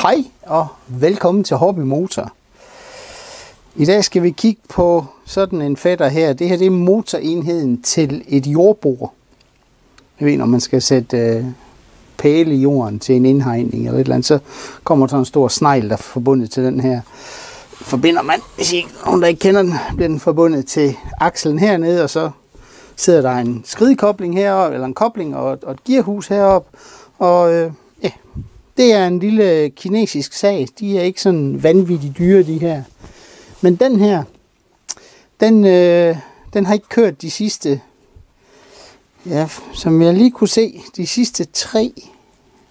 Hej og velkommen til Hobby Motor. I dag skal vi kigge på sådan en fætter her. Det her det er motorenheden til et jordbord. Jeg ved, når man skal sætte pæle i jorden til en indhegning eller et eller andet, så kommer der en stor snegl, der er forbundet til den her. Forbinder man, hvis nogen der ikke kender den, bliver den forbundet til akslen hernede, og så sidder der en skridekobling heroppe, eller en kobling og et gearhus heroppe. Og det er en lille kinesisk sag. De er ikke sådan vanvittigt dyre, de her. Men den her, den har ikke kørt de sidste, ja, som jeg lige kunne se, de sidste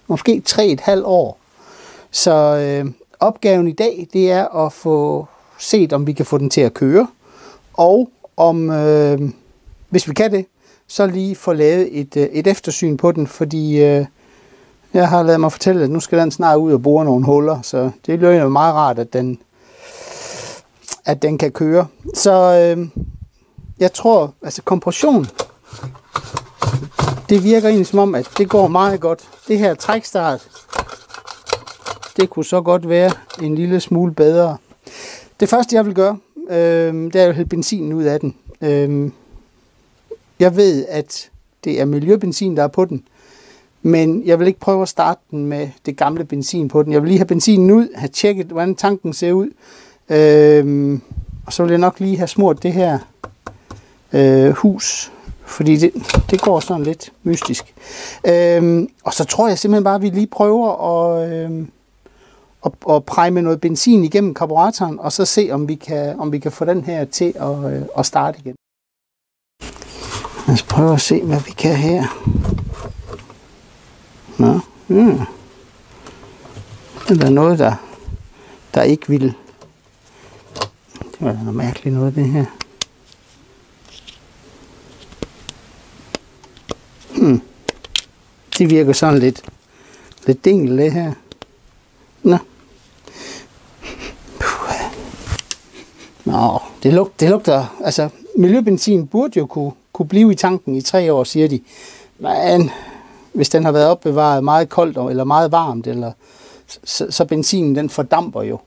måske 3,5 år. Så opgaven i dag, det er at få set, om vi kan få den til at køre. Og om, hvis vi kan det, så lige få lavet et eftersyn på den, fordi jeg har ladet mig fortælle, at nu skal den snart ud og bore nogle huller, så det er jo meget rart, at den kan køre. Så jeg tror, altså kompression, det virker egentlig som om, at det går meget godt. Det her trækstart, det kunne så godt være en lille smule bedre. Det første, jeg vil gøre, det er at hælde benzinen ud af den. Jeg ved, at det er miljøbenzin, der er på den. Men jeg vil ikke prøve at starte den med det gamle benzin på den. Jeg vil lige have benzinen ud, have tjekket, hvordan tanken ser ud. Og så vil jeg nok lige have smurt det her hus, fordi det går sådan lidt mystisk. Og så tror jeg simpelthen bare, at vi lige prøver at præge med noget benzin igennem karburatoren, og så se, om vi kan få den her til at starte igen. Lad os prøve at se, hvad vi kan her. Nå, det er noget, der ikke vil. Det var da noget mærkeligt noget, det her. Det virker sådan lidt dingel, det her. Nå. Nå, det lugter, altså miljøbenzin burde jo kunne blive i tanken i 3 år, siger de. Men hvis den har været opbevaret meget koldt eller meget varmt, eller så benzinen den fordamper jo.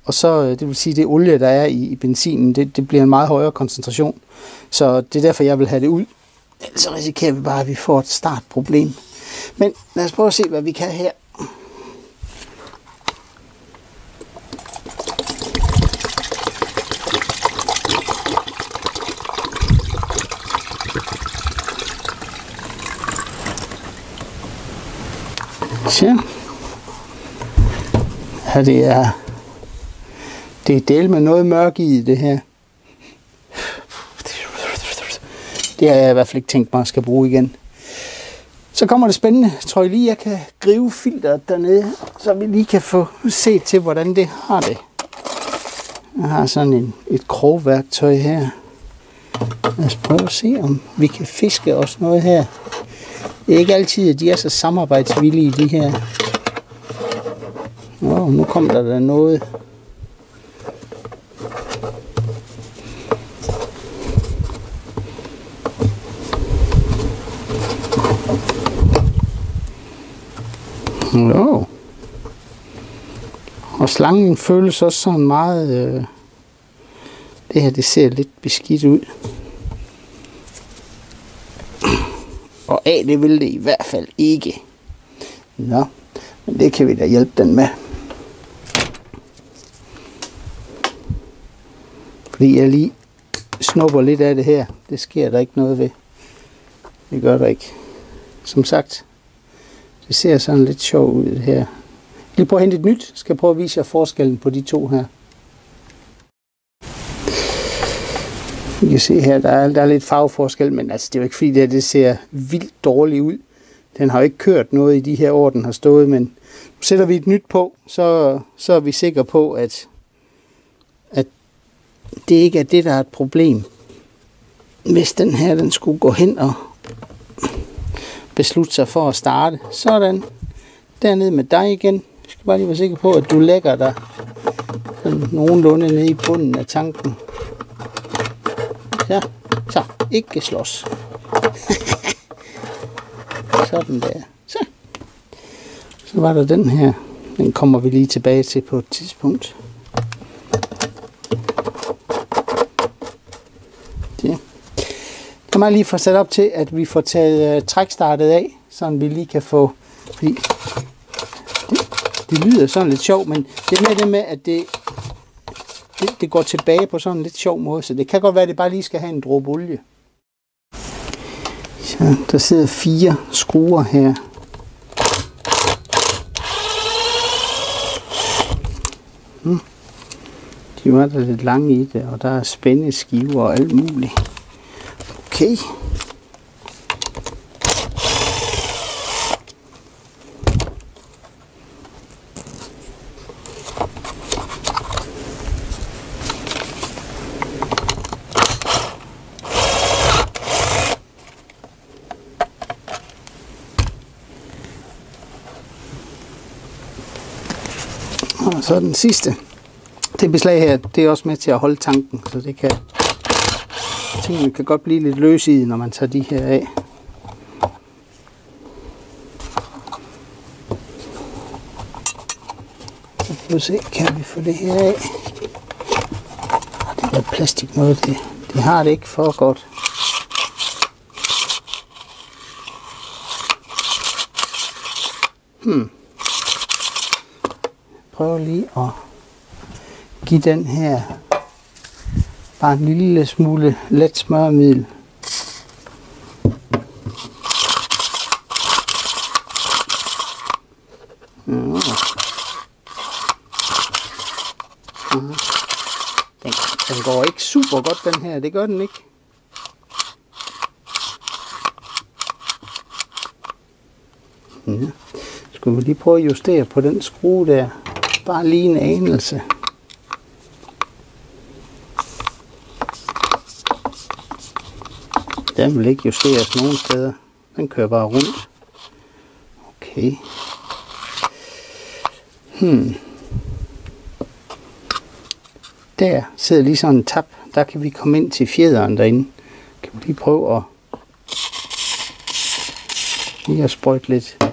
Og så det vil sige, det olie, der er i benzinen, det bliver en meget højere koncentration. Så det er derfor, jeg vil have det ud. Ellers så risikerer vi bare, at vi får et startproblem. Men lad os prøve at se, hvad vi kan her. Ja, det er del med noget mørk i det her. Det har jeg i hvert fald ikke tænkt mig at skal bruge igen. Så kommer det spændende. Jeg tror lige, jeg kan gribe filteret dernede, så vi lige kan få set til, hvordan det har det. Jeg har sådan et krogværktøj her. Lad os prøve at se, om vi kan fiske også noget her. Det er ikke altid, at de er så samarbejdsvillige, de her. Nu kommer der noget. Og slangen føles også sådan meget. Det her, det ser lidt beskidt ud. Og det vil det i hvert fald ikke. Nå, men det kan vi da hjælpe den med. Fordi jeg lige snupper lidt af det her. Det sker der ikke noget ved. Det gør der ikke. Som sagt, det ser sådan lidt sjovt ud det her. Lige prøve at hente et nyt. Skal prøve at vise jer forskellen på de to her. I kan se her, der er lidt farveforskel, men altså, det er jo ikke fordi det ser vildt dårligt ud. Den har jo ikke kørt noget i de her år, den har stået, men nu sætter vi et nyt på, så er vi sikre på, at det ikke er det, der er et problem. Hvis den her, den skulle gå hen og beslutte sig for at starte. Sådan. Dernede med dig igen. Jeg skal bare lige være sikker på, at du lægger dig nogenlunde nede i bunden af tanken. Ja, så ikke slås. Sådan der. Så. Så var der den her. Den kommer vi lige tilbage til på et tidspunkt. Det. Kan man lige få sat op til, at vi får taget trækstartet af, så vi lige kan få, fordi det lyder sådan lidt sjovt, men det er med det med, at det går tilbage på sådan en lidt sjov måde, så det kan godt være, at det bare lige skal have en dråbe olie. Så der sidder 4 skruer her. De var der lidt lange i det, og der er spændeskiver og alt muligt. Okay. Og så den sidste. Det beslag her, det er også med til at holde tanken, så det kan, tingene kan godt blive lidt løse i, når man tager de her af. Så får vi se, kan vi få det her af. Det er plastik noget, det har det ikke for godt. Prøv lige at give den her bare en lille smule let smøremiddel. Den går ikke super godt, den her. Det gør den ikke. Ja. Skal vi lige prøve at justere på den skrue der. Bare lige en anelse. Den vil ikke justeres nogen steder. Den kører bare rundt. Okay. Der sidder lige sådan en tap. Der kan vi komme ind til fjederen derinde. Kan vi lige prøve at lige at sprøjte lidt.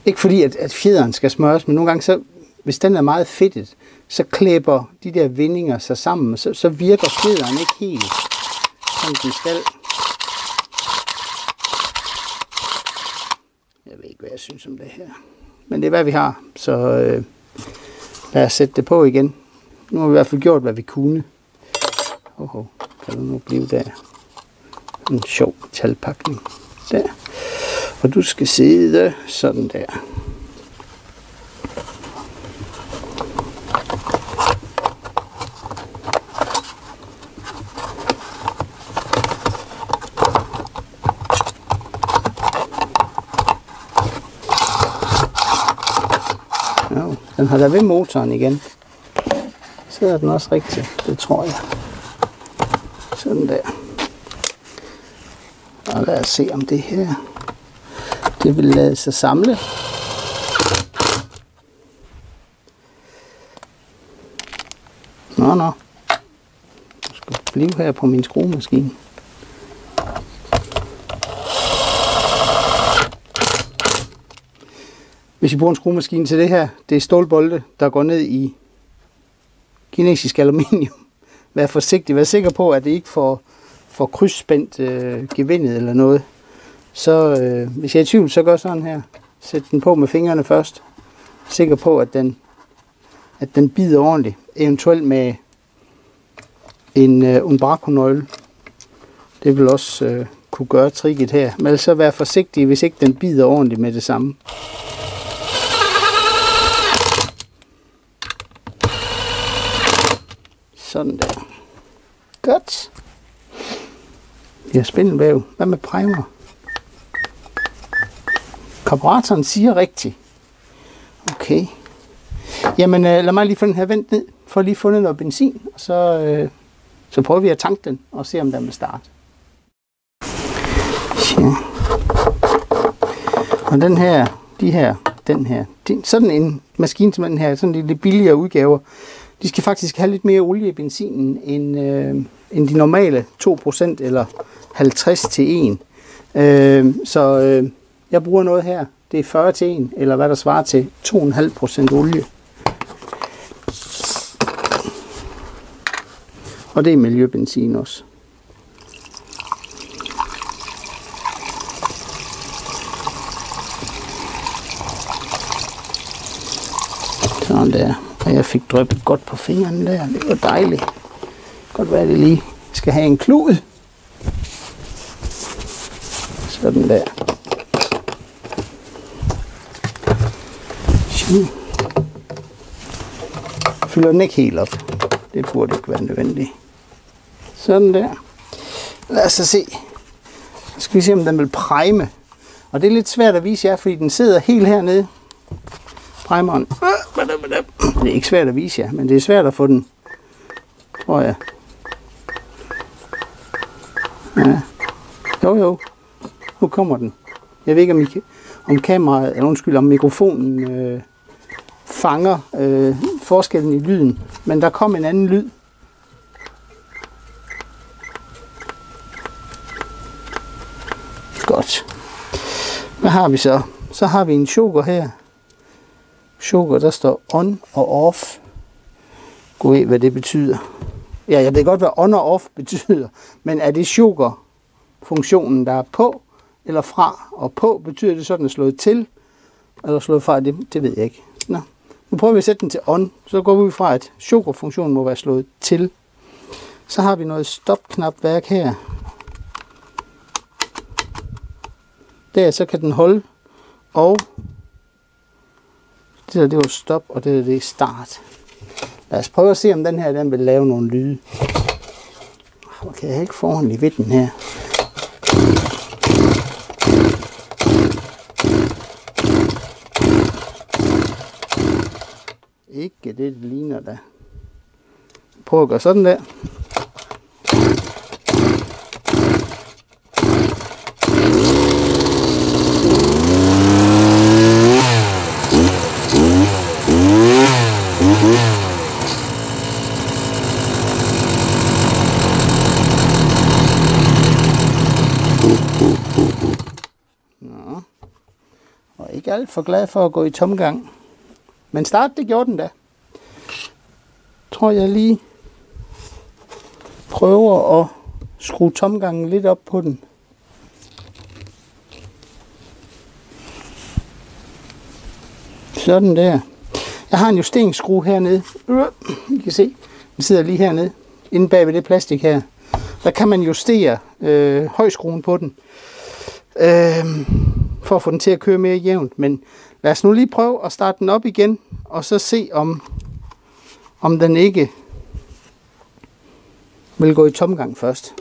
Ikke fordi at fjederen skal smøres, men nogle gange så, hvis den er meget fedtet, så klæber de der vindinger sig sammen, så virker fjederen ikke helt, som den skal. Jeg ved ikke, hvad jeg synes om det her. Men det er, hvad vi har, så lad os sætte det på igen. Nu har vi i hvert fald gjort, hvad vi kunne. Kan du nu blive der? En sjov metalpakning. Der. Og du skal sidde sådan der. Jo, den har der ved motoren igen. Sidder den også rigtigt, det tror jeg. Sådan der. Og lad os se om det her, det vil lade sig samle. Nå. Jeg skal blive her på min skruemaskine. Hvis I bruger en skruemaskine til det her, det er stålbolte, der går ned i kinesisk aluminium. Vær forsigtig, vær sikker på, at det ikke får krydsspændt gevindet eller noget. Så hvis jeg er i tvivl, så gør sådan her. Sæt den på med fingrene først. Sikker på, at den bider ordentligt. Eventuelt med en umbraco-nøgle. Det vil også kunne gøre tricket her. Men altså vær forsigtig, hvis ikke den bider ordentligt med det samme. Sådan der. Godt. Det er spindelvæv. Hvad med primer? Karburatoren siger rigtigt. Okay. Jamen lad mig lige få den her vendt ned. For lige fundet noget benzin. Og så prøver vi at tanke den. Og se om den vil starte. Ja. Og den her, sådan en maskine som den her, sådan lidt billigere udgaver. De skal faktisk have lidt mere olie i benzinen end de normale 2% eller 50 til 1. Så jeg bruger noget her. Det er 40 til 1, eller hvad der svarer til 2,5% olie. Og det er miljøbenzin også. Sådan der. Og jeg fik dryppet godt på fingrene der. Det var dejligt. Godt være, det lige skal have en klud. Sådan der. Fylder den ikke helt op. Det burde ikke være nødvendigt. Sådan der. Lad os se. Så skal vi se, om den vil prime. Og det er lidt svært at vise jer, fordi den sidder helt hernede. Primeren. Det er ikke svært at vise jer, men det er svært at få den. Tror jeg. Ja. Jo. Nu kommer den. Jeg ved ikke, om kameraet, eller undskyld, om mikrofonen fanger forskellen i lyden. Men der kom en anden lyd. Godt. Hvad har vi så? Så har vi en choker her. Choker, der står on og off. Gå ved, hvad det betyder. Ja, jeg ved godt, hvad on og off betyder. Men er det choker-funktionen, der er på eller fra? Og på betyder det sådan, at slået til eller slået fra? Det ved jeg ikke. Nå. Nu prøver vi at sætte den til on. Så går vi fra, at choker-funktionen må være slået til. Så har vi noget stop-knapværk her. Der, så kan den holde. Og det var stop, og det er start. Lad os prøve at se, om den her den vil lave nogle lyde. Okay, jeg har ikke forhåndelig ved den her. Ikke det ligner da. Prøv at gøre sådan der. Nå. Og ikke alt for glad for at gå i tomgang. Men start, det gjorde den da. Tror jeg lige prøver at skrue tomgangen lidt op på den. Sådan der. Jeg har en justeringsskrue hernede. I kan se, den sidder lige hernede, inde bag ved det plastik her. Der kan man justere højskruen på den, for at få den til at køre mere jævnt. Men lad os nu lige prøve at starte den op igen, og så se om den ikke vil gå i tomgang først.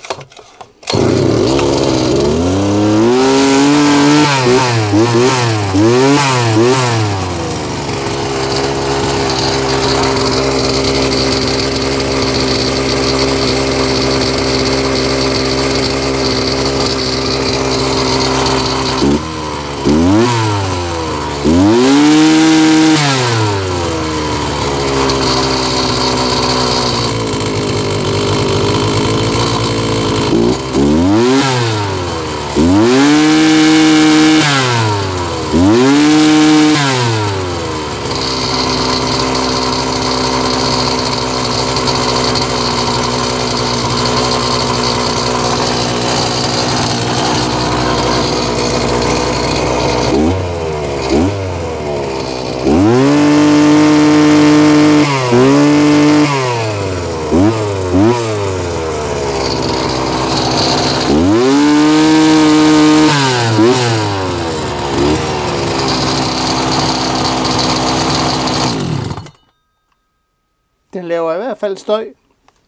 Den laver i hvert fald støj.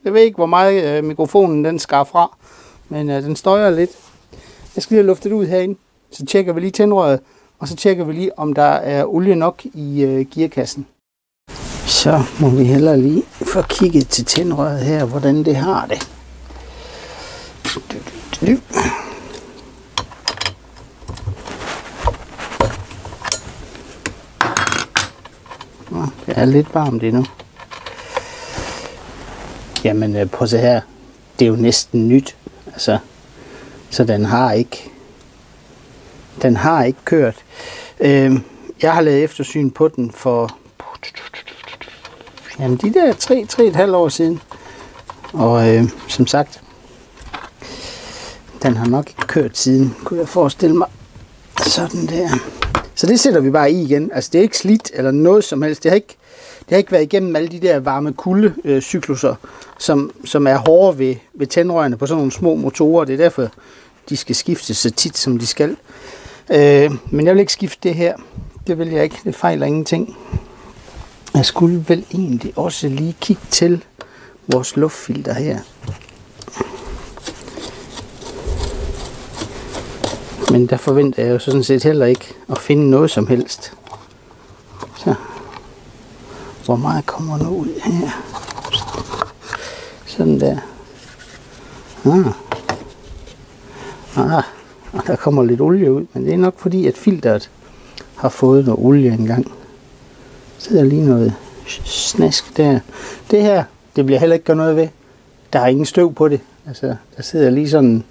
Jeg ved ikke, hvor meget mikrofonen den skar fra, men den støjer lidt. Jeg skal lige have luftet ud herinde. Så tjekker vi lige tændrøret, og så tjekker vi lige, om der er olie nok i gearkassen. Så må vi hellere lige få kigget til tændrøret her, hvordan det har det. Det er lidt varmt endnu. Jamen prøv at se her. Det er jo næsten nyt. Altså, så den har ikke kørt. Jeg har lavet eftersyn på den for jamen, de der 3,5 år siden. Og som sagt, den har nok ikke kørt siden, kunne jeg forestille mig. Sådan der. Så det sætter vi bare i igen. Altså det er ikke slidt eller noget som helst. Det har ikke været igennem alle de der varme kulde cykluser, som er hårde ved tændrørene på sådan nogle små motorer. Det er derfor, de skal skiftes så tit, som de skal. Men jeg vil ikke skifte det her. Det vil jeg ikke. Det fejler ingenting. Jeg skulle vel egentlig også lige kigge til vores luftfilter her. Men der forventer jeg jo sådan set heller ikke at finde noget som helst. Så. Hvor meget kommer nu ud her? Sådan der. Og der kommer lidt olie ud, men det er nok fordi, at filteret har fået noget olie engang. Så der er lige noget snask der. Det her, det bliver heller ikke gjort noget ved. Der er ingen støv på det. Altså, der sidder lige sådan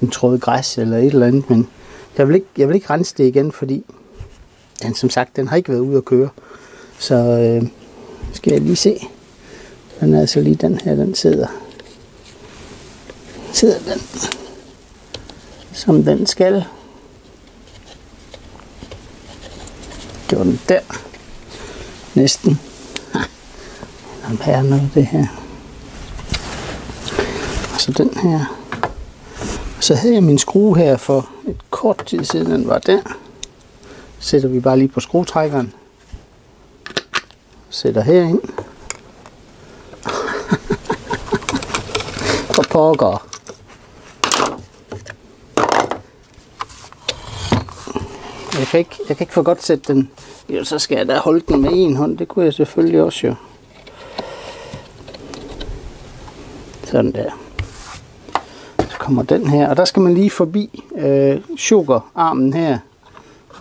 en tråd græs eller et eller andet, men jeg vil ikke rense det igen, fordi den, som sagt, den har ikke været ude at køre. Så skal jeg lige se. Den er altså lige den her, den sidder den, som den skal. Gjorde den der. Næsten. Der er noget af det her. Og så den her. Og så havde jeg min skrue her for et kort tid siden, den var der. Sætter vi bare lige på skruetrækkeren. Sætter herind. Og pokker. Jeg kan ikke for godt sætte den. Jo, så skal jeg da holde den med en hånd. Det kunne jeg selvfølgelig også jo. Sådan der. Så kommer den her. Og der skal man lige forbi chokerarmen her,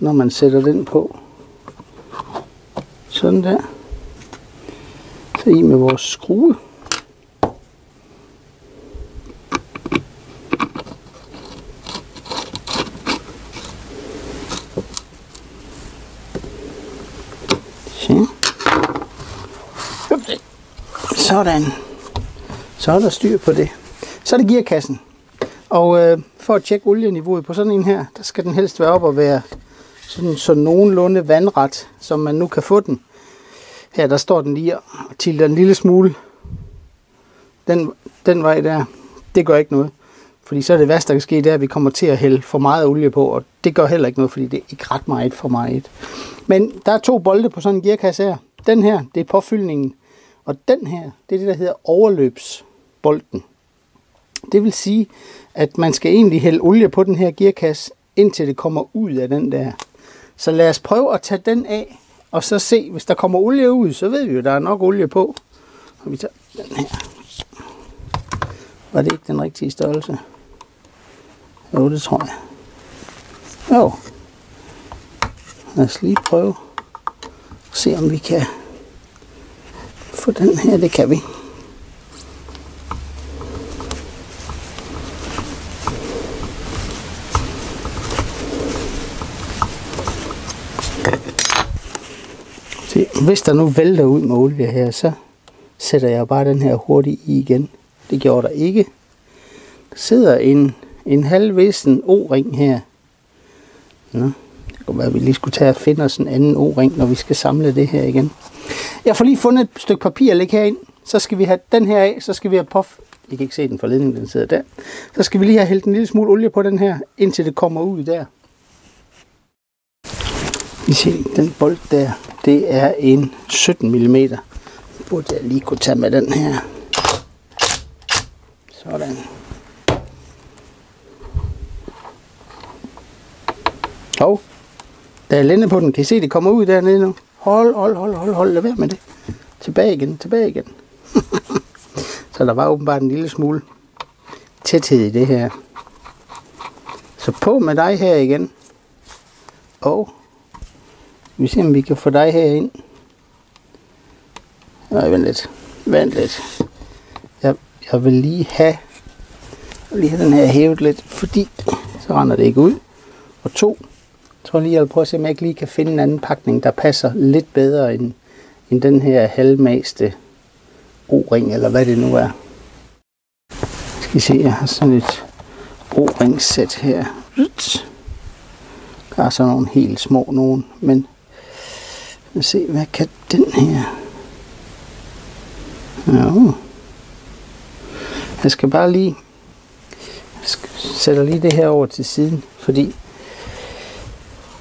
når man sætter den på. Sådan der. Så i med vores skrue. Sådan. Så er der styr på det. Så er det gearkassen. Og for at tjekke olieniveauet på sådan en her, der skal den helst være op og være sådan nogenlunde vandret, som man nu kan få den. Her der står den lige og tilter en lille smule. Den vej der, det gør ikke noget. Fordi så er det værste, der kan ske, det er, at vi kommer til at hælde for meget olie på. Og det gør heller ikke noget, fordi det er ikke ret meget for meget. Men der er 2 bolde på sådan en gearkasse her. Den her, det er påfyldningen. Og den her, det er det, der hedder overløbsbolten. Det vil sige, at man skal egentlig hælde olie på den her gearkasse, indtil det kommer ud af den der. Så lad os prøve at tage den af, og så se, hvis der kommer olie ud, så ved vi jo, at der er nok olie på. Og vi tager den her. Var det ikke den rigtige størrelse? Jo, det tror jeg. Jo. Lad os lige prøve at se, om vi kan få den her. Det kan vi. Se, hvis der nu vælter ud med olie her, så sætter jeg bare den her hurtigt i igen. Det gjorde der ikke. Der sidder en halvvissen O-ring her. Nå, det kunne være, at vi lige skulle tage og finde os en anden O-ring, når vi skal samle det her igen. Jeg får lige fundet et stykke papir at lægge herind. Så skal vi have den her af, så skal vi have I kan ikke se den for ledningen, den sidder der. Så skal vi lige have hældt en lille smule olie på den her, indtil det kommer ud der. I ser, den bold der, det er en 17 mm. Burde jeg lige kunne tage med den her. Sådan. Og der er lænde på den. Kan I se, det kommer ud dernede nu? Hold. Lad være med det. Tilbage igen. Så der var åbenbart en lille smule tæthed i det her. Så på med dig her igen. Og vi ser, om vi kan få dig herind. Nej, vent lidt. Jeg vil lige have den her hævet lidt, fordi så render det ikke ud. Og 2, Jeg tror lige, jeg vil prøve at se, om jeg ikke lige kan finde en anden pakning, der passer lidt bedre end den her halvmaste O-ring, eller hvad det nu er. Skal I se, jeg har sådan et O-ringssæt her. Der er sådan nogle helt små nogen, men lad os se, hvad kan den her? Ja. Jeg skal bare lige sætte lige det her over til siden, fordi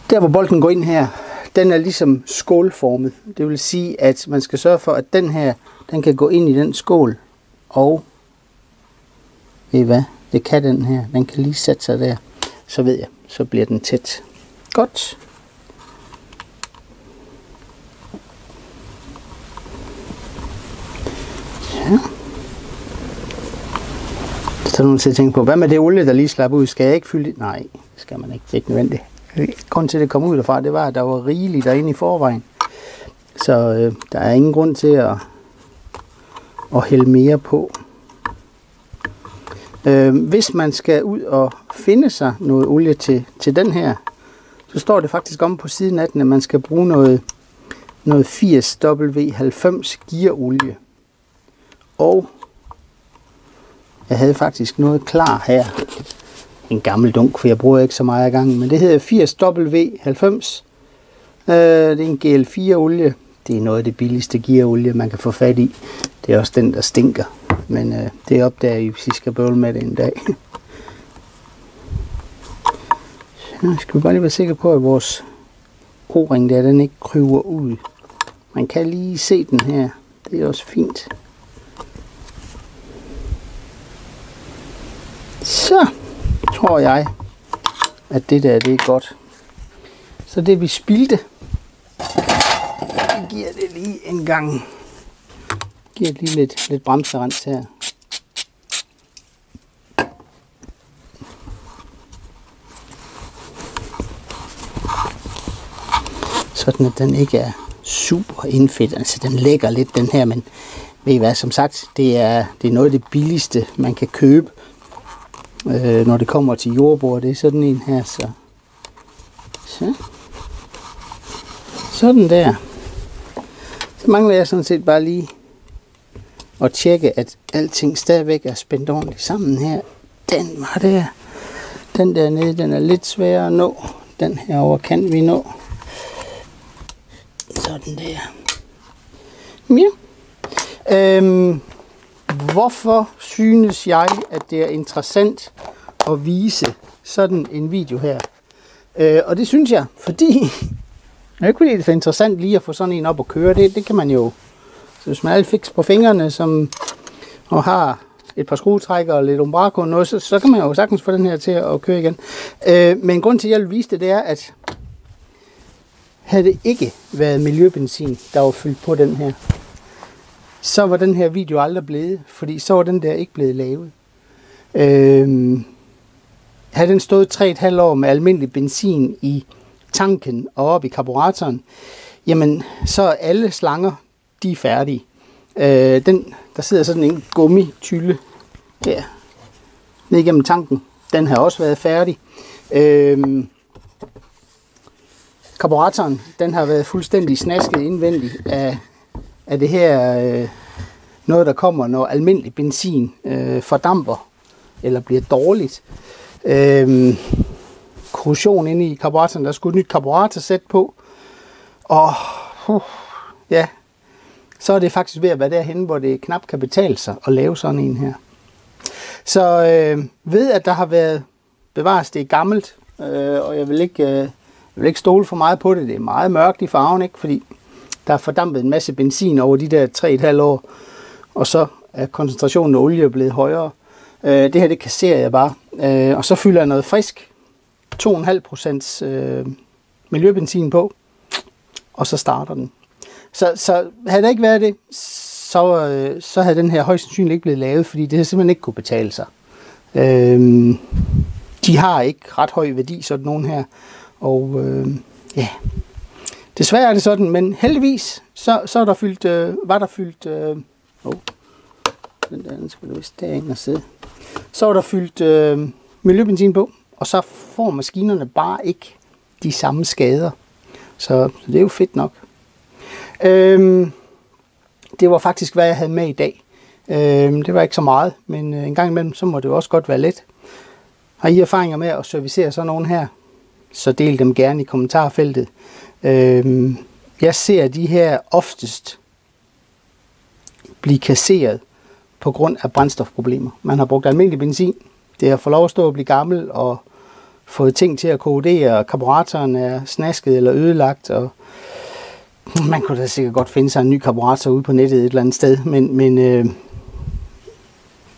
der hvor bolden går ind her, den er ligesom skålformet. Det vil sige, at man skal sørge for, at den her, den kan gå ind i den skål, og ved I hvad? Det kan den her. Den kan lige sætte sig der. Så ved jeg, så bliver den tæt. Godt. Ja. Så er nogen til at tænke på, hvad med det olie, der lige slapper ud? Skal jeg ikke fylde det? Nej, det skal man ikke. Det er ikke nødvendigt. Grunden til, at det kom ud derfra, det var, at der var rigeligt derinde i forvejen. Så der er ingen grund til at hælde mere på. Hvis man skal ud og finde sig noget olie til den her, så står det faktisk om på siden af den, at man skal bruge noget 80W90 gearolie. Og jeg havde faktisk noget klar her. En gammel dunk, for jeg bruger ikke så meget af gangen. Men det hedder 80W90. Det er en GL4 olie. Det er noget af det billigste gearolie, man kan få fat i. Det er også den, der stinker. Men det opdager I, hvis I skal bøvle med det en dag. Så skal vi bare lige være sikre på, at vores O-ring der, den ikke kryver ud. Man kan lige se den her. Det er også fint. Så tror jeg, at det der, det er godt. Så det vi spildte, giver det lige en gang. Giver lige lidt bremserens her. Sådan at den ikke er super indfedt. Altså den lægger lidt den her, men ved I hvad, som sagt, det er noget af det billigste man kan købe, når det kommer til jordbord. Det er sådan en her, så sådan der. Så mangler jeg sådan set bare lige at tjekke, at alting stadigvæk er spændt ordentligt sammen her. Den var der. Den der nede, den er lidt sværere at nå. Den herover kan vi nå. Sådan der. Ja. Hvorfor synes jeg, at det er interessant at vise sådan en video her? Og det synes jeg, fordi det er ikke fordi, det er så interessant lige at få sådan en op og køre. Det kan man jo. Så hvis man er fix på fingrene, og har et par skruetrækker og lidt umbraco og noget, så kan man jo sagtens få den her til at køre igen. Men grund til, at jeg vil vise det er, at havde det ikke været miljøbenzin, der var fyldt på den her, så var den her video aldrig blevet, fordi så var den der ikke blevet lavet. Havde den stået 3,5 år med almindelig benzin i tanken og op i karburatoren, jamen så er alle slanger, de er færdige. Der sidder sådan en gummitylle her ned igennem tanken. Den har også været færdig. Karburatoren, den har været fuldstændig snasket indvendigt af det her noget, der kommer, når almindelig benzin fordamper eller bliver dårligt. Korrosion inde i karburatoren, der skulle et nyt karburatorsæt på. Og ja, så er det faktisk ved at være derhenne, hvor det knap kan betale sig at lave sådan en her. Så ved at der har været bevares, det er gammelt, og jeg vil ikke stole for meget på det. Det er meget mørkt i farven, ikke? Fordi der er fordampet en masse benzin over de der 3,5 år, og så er koncentrationen af olie blevet højere. Det her, det kasserer jeg bare. Og så fylder jeg noget frisk, 2,5% miljøbenzin på, og så starter den. Så havde der ikke været det, så havde den her højst sandsynligt ikke blevet lavet, fordi det havde simpelthen ikke kunne betale sig. De har ikke ret høj værdi, sådan nogen her. Og ja, desværre er det sådan, men heldigvis, så er der fyldt, den der skal du vist derinde og sidde. Så er der fyldt miljøbenzin på, og så får maskinerne bare ikke de samme skader. Så det er jo fedt nok. Det var faktisk, hvad jeg havde med i dag. Det var ikke så meget, men en gang imellem, så må det jo også godt være let. Har I erfaringer med at servicere sådan nogen her, så del dem gerne i kommentarfeltet. Jeg ser de her oftest blive kasseret på grund af brændstofproblemer. Man har brugt almindelig benzin. Det har fået lov at stå og blive gammel og fået ting til at korrodere, og karburatoren er snasket eller ødelagt, og man kunne da sikkert godt finde sig en ny karburator ude på nettet et eller andet sted, men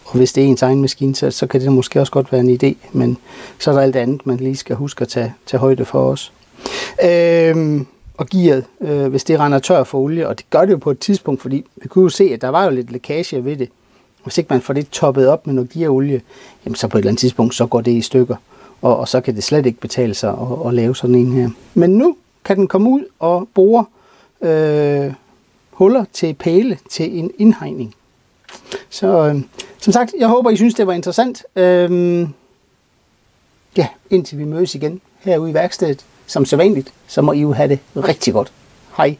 og hvis det er ens egen maskine, så kan det måske også godt være en idé, men så er der alt andet, man lige skal huske at tage højde for os. Og gearet, hvis det render tør for olie, og det gør det jo på et tidspunkt, fordi vi kunne jo se, at der var jo lidt lækage ved det. Hvis ikke man får det toppet op med noget gearolie, jamen så på et eller andet tidspunkt, så går det i stykker, og så kan det slet ikke betale sig at lave sådan en her. Men nu kan den komme ud og bore huller til pæle til en indhegning. Så som sagt, jeg håber, I synes, det var interessant. Ja, indtil vi mødes igen herude i værkstedet, som sædvanligt, så må I jo have det rigtig godt. Hej.